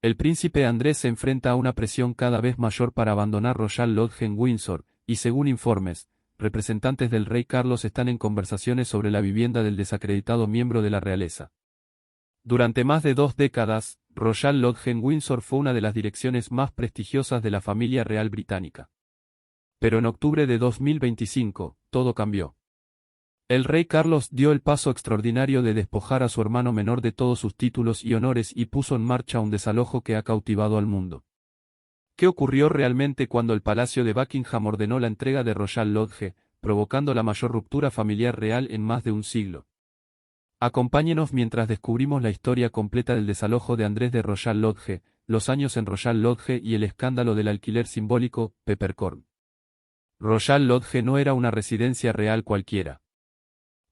El príncipe Andrés se enfrenta a una presión cada vez mayor para abandonar Royal Lodge en Windsor, y según informes, representantes del rey Carlos están en conversaciones sobre la vivienda del desacreditado miembro de la realeza. Durante más de 2 décadas, Royal Lodge en Windsor fue una de las direcciones más prestigiosas de la familia real británica. Pero en octubre de 2025, todo cambió. El rey Carlos dio el paso extraordinario de despojar a su hermano menor de todos sus títulos y honores y puso en marcha un desalojo que ha cautivado al mundo. ¿Qué ocurrió realmente cuando el Palacio de Buckingham ordenó la entrega de Royal Lodge, provocando la mayor ruptura familiar real en más de un siglo? Acompáñenos mientras descubrimos la historia completa del desalojo de Andrés de Royal Lodge, los años en Royal Lodge y el escándalo del alquiler simbólico, Peppercorn. Royal Lodge no era una residencia real cualquiera.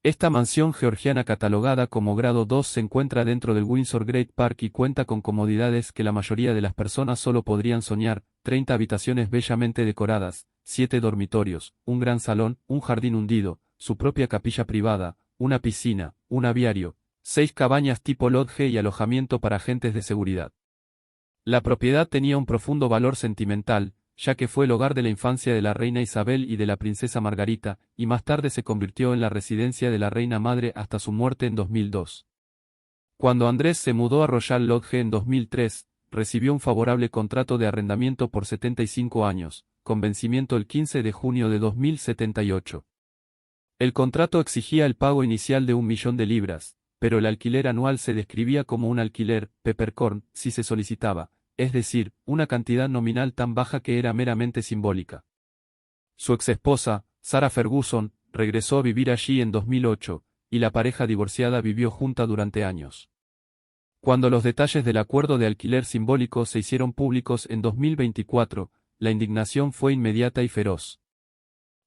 Esta mansión georgiana catalogada como grado 2 se encuentra dentro del Windsor Great Park y cuenta con comodidades que la mayoría de las personas solo podrían soñar: 30 habitaciones bellamente decoradas, 7 dormitorios, un gran salón, un jardín hundido, su propia capilla privada, una piscina, un aviario, 6 cabañas tipo lodge y alojamiento para agentes de seguridad. La propiedad tenía un profundo valor sentimental, ya que fue el hogar de la infancia de la reina Isabel y de la princesa Margarita, y más tarde se convirtió en la residencia de la reina madre hasta su muerte en 2002. Cuando Andrés se mudó a Royal Lodge en 2003, recibió un favorable contrato de arrendamiento por 75 años, con vencimiento el 15 de junio de 2078. El contrato exigía el pago inicial de 1 millón de libras, pero el alquiler anual se describía como un alquiler peppercorn si se solicitaba, es decir, una cantidad nominal tan baja que era meramente simbólica. Su exesposa, Sarah Ferguson, regresó a vivir allí en 2008, y la pareja divorciada vivió junta durante años. Cuando los detalles del acuerdo de alquiler simbólico se hicieron públicos en 2024, la indignación fue inmediata y feroz.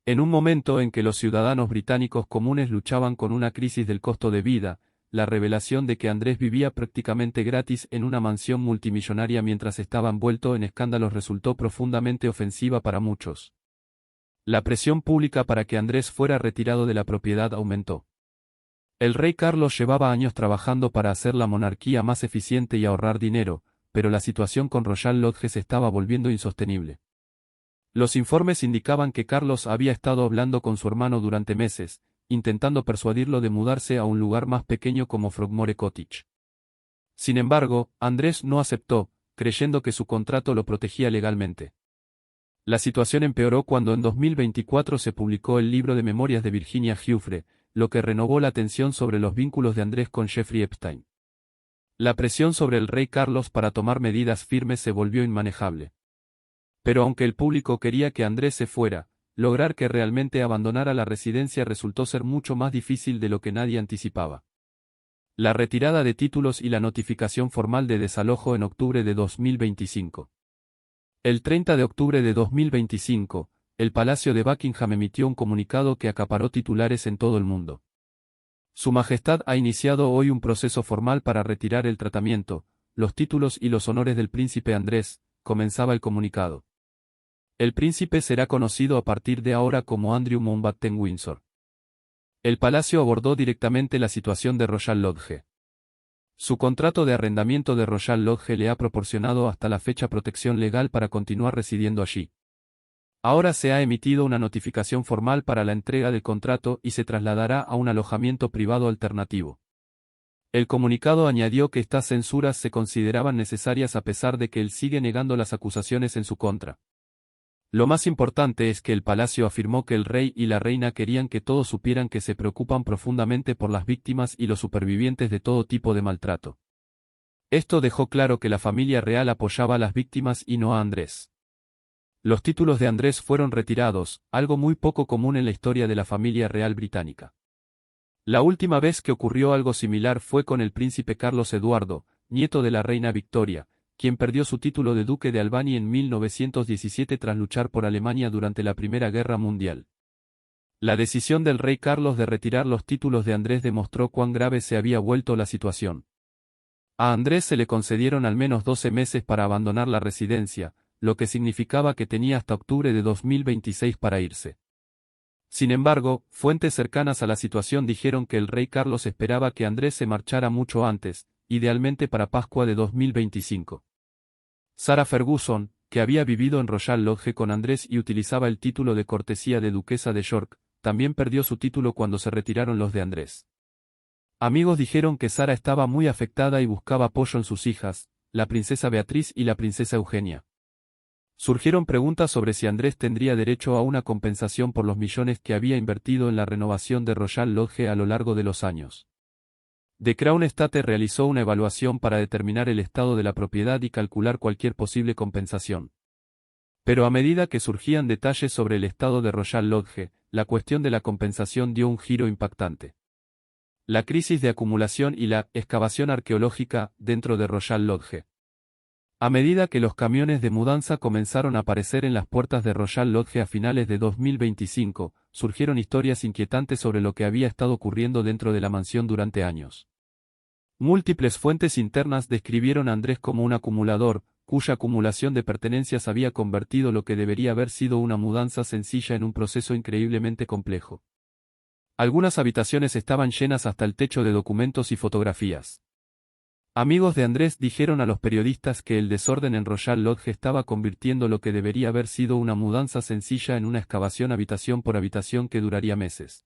En un momento en que los ciudadanos británicos comunes luchaban con una crisis del costo de vida, la revelación de que Andrés vivía prácticamente gratis en una mansión multimillonaria mientras estaba envuelto en escándalos resultó profundamente ofensiva para muchos. La presión pública para que Andrés fuera retirado de la propiedad aumentó. El rey Carlos llevaba años trabajando para hacer la monarquía más eficiente y ahorrar dinero, pero la situación con Royal Lodge se estaba volviendo insostenible. Los informes indicaban que Carlos había estado hablando con su hermano durante meses, intentando persuadirlo de mudarse a un lugar más pequeño como Frogmore Cottage. Sin embargo, Andrés no aceptó, creyendo que su contrato lo protegía legalmente. La situación empeoró cuando en 2024 se publicó el libro de memorias de Virginia Giuffre, lo que renovó la tensión sobre los vínculos de Andrés con Jeffrey Epstein. La presión sobre el rey Carlos para tomar medidas firmes se volvió inmanejable. Pero aunque el público quería que Andrés se fuera, lograr que realmente abandonara la residencia resultó ser mucho más difícil de lo que nadie anticipaba. La retirada de títulos y la notificación formal de desalojo en octubre de 2025. El 30 de octubre de 2025, el Palacio de Buckingham emitió un comunicado que acaparó titulares en todo el mundo. Su Majestad ha iniciado hoy un proceso formal para retirar el tratamiento, los títulos y los honores del príncipe Andrés, comenzaba el comunicado. El príncipe será conocido a partir de ahora como Andrew Mountbatten Windsor. El palacio abordó directamente la situación de Royal Lodge. Su contrato de arrendamiento de Royal Lodge le ha proporcionado hasta la fecha protección legal para continuar residiendo allí. Ahora se ha emitido una notificación formal para la entrega del contrato y se trasladará a un alojamiento privado alternativo. El comunicado añadió que estas censuras se consideraban necesarias a pesar de que él sigue negando las acusaciones en su contra. Lo más importante es que el palacio afirmó que el rey y la reina querían que todos supieran que se preocupan profundamente por las víctimas y los supervivientes de todo tipo de maltrato. Esto dejó claro que la familia real apoyaba a las víctimas y no a Andrés. Los títulos de Andrés fueron retirados, algo muy poco común en la historia de la familia real británica. La última vez que ocurrió algo similar fue con el príncipe Carlos Eduardo, nieto de la reina Victoria, quien perdió su título de duque de Albany en 1917 tras luchar por Alemania durante la Primera Guerra Mundial. La decisión del rey Carlos de retirar los títulos de Andrés demostró cuán grave se había vuelto la situación. A Andrés se le concedieron al menos 12 meses para abandonar la residencia, lo que significaba que tenía hasta octubre de 2026 para irse. Sin embargo, fuentes cercanas a la situación dijeron que el rey Carlos esperaba que Andrés se marchara mucho antes, idealmente para Pascua de 2025. Sarah Ferguson, que había vivido en Royal Lodge con Andrés y utilizaba el título de cortesía de duquesa de York, también perdió su título cuando se retiraron los de Andrés. Amigos dijeron que Sarah estaba muy afectada y buscaba apoyo en sus hijas, la princesa Beatriz y la princesa Eugenia. Surgieron preguntas sobre si Andrés tendría derecho a una compensación por los millones que había invertido en la renovación de Royal Lodge a lo largo de los años. The Crown Estate realizó una evaluación para determinar el estado de la propiedad y calcular cualquier posible compensación. Pero a medida que surgían detalles sobre el estado de Royal Lodge, la cuestión de la compensación dio un giro impactante. La crisis de acumulación y la excavación arqueológica dentro de Royal Lodge. A medida que los camiones de mudanza comenzaron a aparecer en las puertas de Royal Lodge a finales de 2025, surgieron historias inquietantes sobre lo que había estado ocurriendo dentro de la mansión durante años. Múltiples fuentes internas describieron a Andrés como un acumulador, cuya acumulación de pertenencias había convertido lo que debería haber sido una mudanza sencilla en un proceso increíblemente complejo. Algunas habitaciones estaban llenas hasta el techo de documentos y fotografías. Amigos de Andrés dijeron a los periodistas que el desorden en Royal Lodge estaba convirtiendo lo que debería haber sido una mudanza sencilla en una excavación habitación por habitación que duraría meses.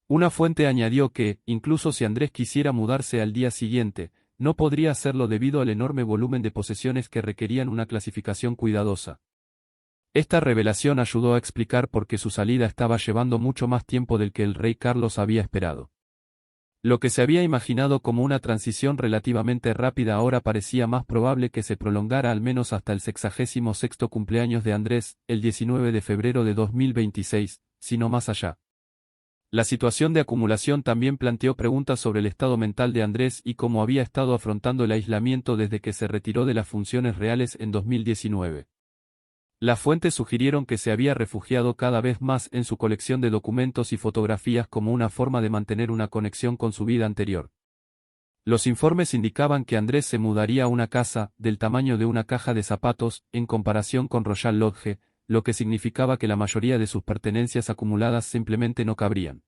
Una fuente añadió que, incluso si Andrés quisiera mudarse al día siguiente, no podría hacerlo debido al enorme volumen de posesiones que requerían una clasificación cuidadosa. Esta revelación ayudó a explicar por qué su salida estaba llevando mucho más tiempo del que el rey Carlos había esperado. Lo que se había imaginado como una transición relativamente rápida ahora parecía más probable que se prolongara al menos hasta el 66º cumpleaños de Andrés, el 19 de febrero de 2026, si no más allá. La situación de acumulación también planteó preguntas sobre el estado mental de Andrés y cómo había estado afrontando el aislamiento desde que se retiró de las funciones reales en 2019. Las fuentes sugirieron que se había refugiado cada vez más en su colección de documentos y fotografías como una forma de mantener una conexión con su vida anterior. Los informes indicaban que Andrés se mudaría a una casa, del tamaño de una caja de zapatos, en comparación con Royal Lodge, lo que significaba que la mayoría de sus pertenencias acumuladas simplemente no cabrían.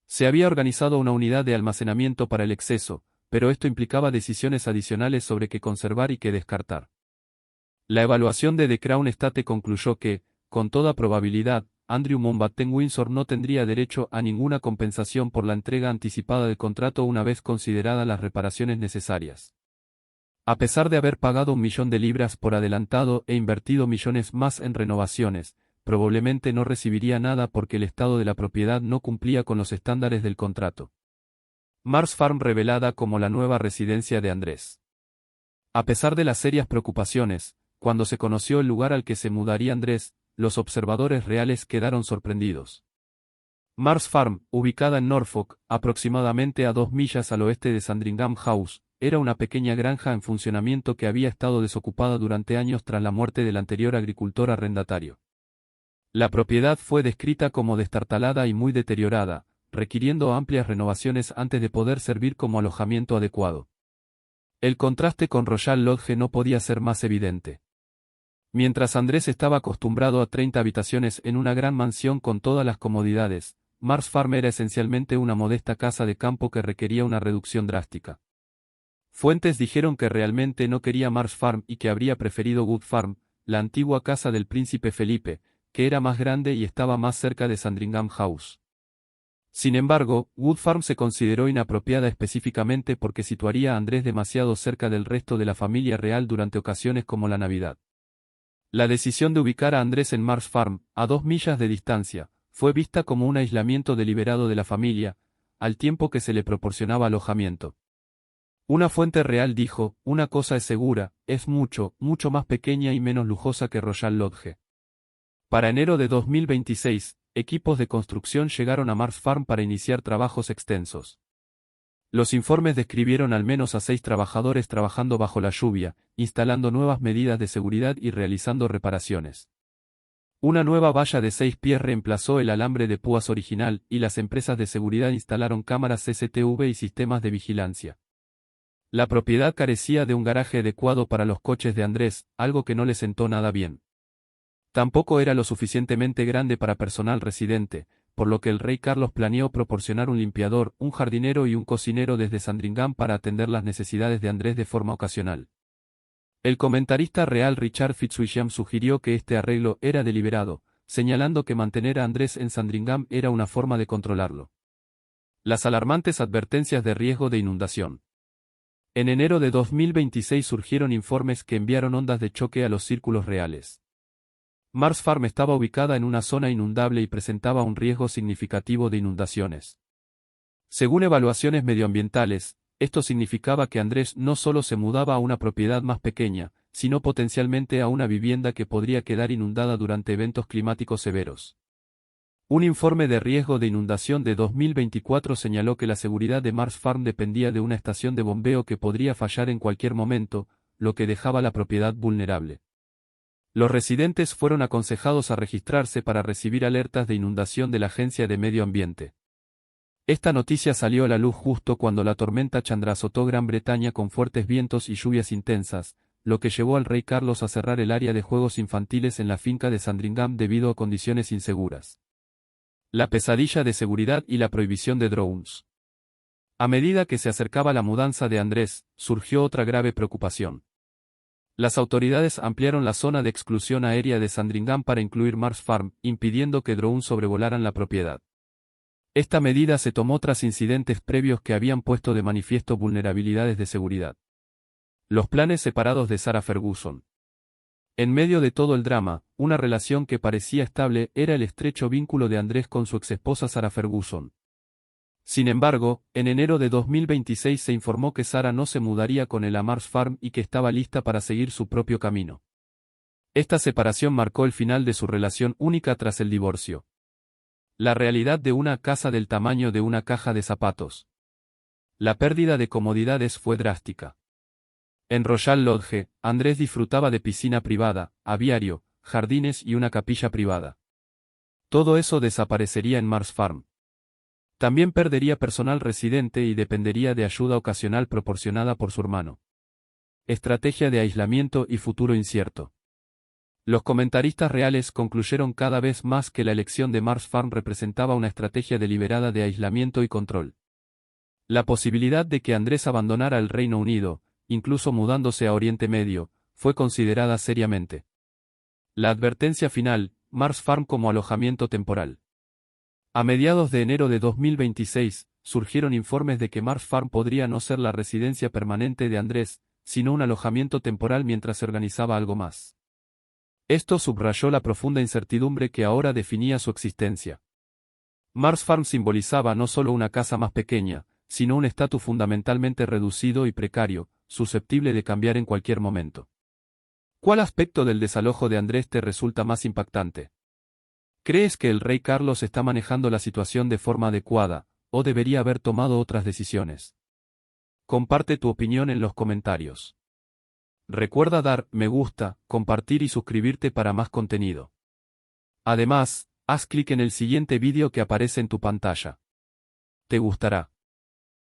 Se había organizado una unidad de almacenamiento para el exceso, pero esto implicaba decisiones adicionales sobre qué conservar y qué descartar. La evaluación de The Crown Estate concluyó que, con toda probabilidad, Andrew Mountbatten Windsor no tendría derecho a ninguna compensación por la entrega anticipada del contrato una vez consideradas las reparaciones necesarias. A pesar de haber pagado 1 millón de libras por adelantado e invertido millones más en renovaciones, probablemente no recibiría nada porque el estado de la propiedad no cumplía con los estándares del contrato. Mars Farm revelada como la nueva residencia de Andrés. A pesar de las serias preocupaciones, cuando se conoció el lugar al que se mudaría Andrés, los observadores reales quedaron sorprendidos. Mars Farm, ubicada en Norfolk, aproximadamente a 2 millas al oeste de Sandringham House, era una pequeña granja en funcionamiento que había estado desocupada durante años tras la muerte del anterior agricultor arrendatario. La propiedad fue descrita como destartalada y muy deteriorada, requiriendo amplias renovaciones antes de poder servir como alojamiento adecuado. El contraste con Royal Lodge no podía ser más evidente. Mientras Andrés estaba acostumbrado a 30 habitaciones en una gran mansión con todas las comodidades, Mars Farm era esencialmente una modesta casa de campo que requería una reducción drástica. Fuentes dijeron que realmente no quería Mars Farm y que habría preferido Wood Farm, la antigua casa del príncipe Felipe, que era más grande y estaba más cerca de Sandringham House. Sin embargo, Wood Farm se consideró inapropiada específicamente porque situaría a Andrés demasiado cerca del resto de la familia real durante ocasiones como la Navidad. La decisión de ubicar a Andrés en Mars Farm, a 2 millas de distancia, fue vista como un aislamiento deliberado de la familia, al tiempo que se le proporcionaba alojamiento. Una fuente real dijo, una cosa es segura, es mucho, mucho más pequeña y menos lujosa que Royal Lodge. Para enero de 2026, equipos de construcción llegaron a Mars Farm para iniciar trabajos extensos. Los informes describieron al menos a 6 trabajadores trabajando bajo la lluvia, instalando nuevas medidas de seguridad y realizando reparaciones. Una nueva valla de 6 pies reemplazó el alambre de púas original y las empresas de seguridad instalaron cámaras CCTV y sistemas de vigilancia. La propiedad carecía de un garaje adecuado para los coches de Andrés, algo que no le sentó nada bien. Tampoco era lo suficientemente grande para personal residente, por lo que el rey Carlos planeó proporcionar un limpiador, un jardinero y un cocinero desde Sandringham para atender las necesidades de Andrés de forma ocasional. El comentarista real Richard Fitzwilliam sugirió que este arreglo era deliberado, señalando que mantener a Andrés en Sandringham era una forma de controlarlo. Las alarmantes advertencias de riesgo de inundación. En enero de 2026 surgieron informes que enviaron ondas de choque a los círculos reales. Mars Farm estaba ubicada en una zona inundable y presentaba un riesgo significativo de inundaciones. Según evaluaciones medioambientales, esto significaba que Andrés no solo se mudaba a una propiedad más pequeña, sino potencialmente a una vivienda que podría quedar inundada durante eventos climáticos severos. Un informe de riesgo de inundación de 2024 señaló que la seguridad de Mars Farm dependía de una estación de bombeo que podría fallar en cualquier momento, lo que dejaba la propiedad vulnerable. Los residentes fueron aconsejados a registrarse para recibir alertas de inundación de la Agencia de Medio Ambiente. Esta noticia salió a la luz justo cuando la tormenta Chandra azotó Gran Bretaña con fuertes vientos y lluvias intensas, lo que llevó al rey Carlos a cerrar el área de juegos infantiles en la finca de Sandringham debido a condiciones inseguras. La pesadilla de seguridad y la prohibición de drones. A medida que se acercaba la mudanza de Andrés, surgió otra grave preocupación. Las autoridades ampliaron la zona de exclusión aérea de Sandringham para incluir Mars Farm, impidiendo que drones sobrevolaran la propiedad. Esta medida se tomó tras incidentes previos que habían puesto de manifiesto vulnerabilidades de seguridad. Los planes separados de Sarah Ferguson. En medio de todo el drama, una relación que parecía estable era el estrecho vínculo de Andrés con su exesposa Sarah Ferguson. Sin embargo, en enero de 2026 se informó que Sarah no se mudaría con él a Mars Farm y que estaba lista para seguir su propio camino. Esta separación marcó el final de su relación única tras el divorcio. La realidad de una casa del tamaño de una caja de zapatos. La pérdida de comodidades fue drástica. En Royal Lodge, Andrés disfrutaba de piscina privada, aviario, jardines y una capilla privada. Todo eso desaparecería en Mars Farm. También perdería personal residente y dependería de ayuda ocasional proporcionada por su hermano. Estrategia de aislamiento y futuro incierto. Los comentaristas reales concluyeron cada vez más que la elección de Mars Farm representaba una estrategia deliberada de aislamiento y control. La posibilidad de que Andrés abandonara el Reino Unido, incluso mudándose a Oriente Medio, fue considerada seriamente. La advertencia final, Mars Farm como alojamiento temporal. A mediados de enero de 2026, surgieron informes de que Mars Farm podría no ser la residencia permanente de Andrés, sino un alojamiento temporal mientras se organizaba algo más. Esto subrayó la profunda incertidumbre que ahora definía su existencia. Mars Farm simbolizaba no solo una casa más pequeña, sino un estatus fundamentalmente reducido y precario, susceptible de cambiar en cualquier momento. ¿Cuál aspecto del desalojo de Andrés te resulta más impactante? ¿Crees que el rey Carlos está manejando la situación de forma adecuada, o debería haber tomado otras decisiones? Comparte tu opinión en los comentarios. Recuerda dar me gusta, compartir y suscribirte para más contenido. Además, haz clic en el siguiente vídeo que aparece en tu pantalla. Te gustará.